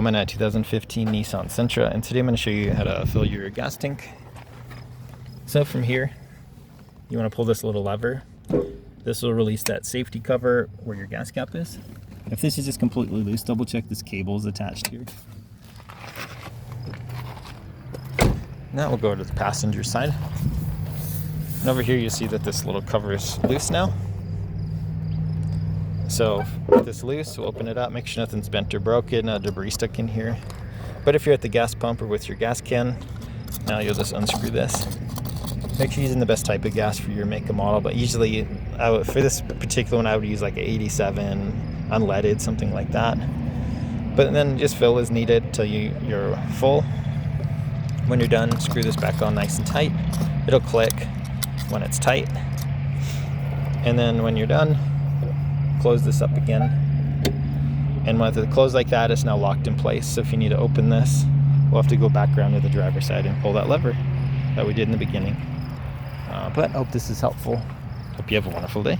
I'm in a 2015 Nissan Sentra, and today I'm going to show you how to fill your gas tank. So from here, you want to pull this little lever. This will release that safety cover where your gas cap is. If this is just completely loose, double check this cable is attached here. Now we'll go to the passenger side. And over here you see that this little cover is loose now. So with this loose, we'll open it up, make sure nothing's bent or broken, no debris stuck in here. But if you're at the gas pump or with your gas can, now you'll just unscrew this. Make sure you're using the best type of gas for your make and model, but usually for this particular one I would use like an 87 unleaded, something like that. But then just fill as needed till you're full. When you're done, screw this back on nice and tight. It'll click when it's tight. And then when you're done, close this up again. And with it closed like that, it's now locked in place. So if you need to open this, we'll have to go back around to the driver's side and pull that lever that we did in the beginning. But I hope this is helpful. Hope you have a wonderful day.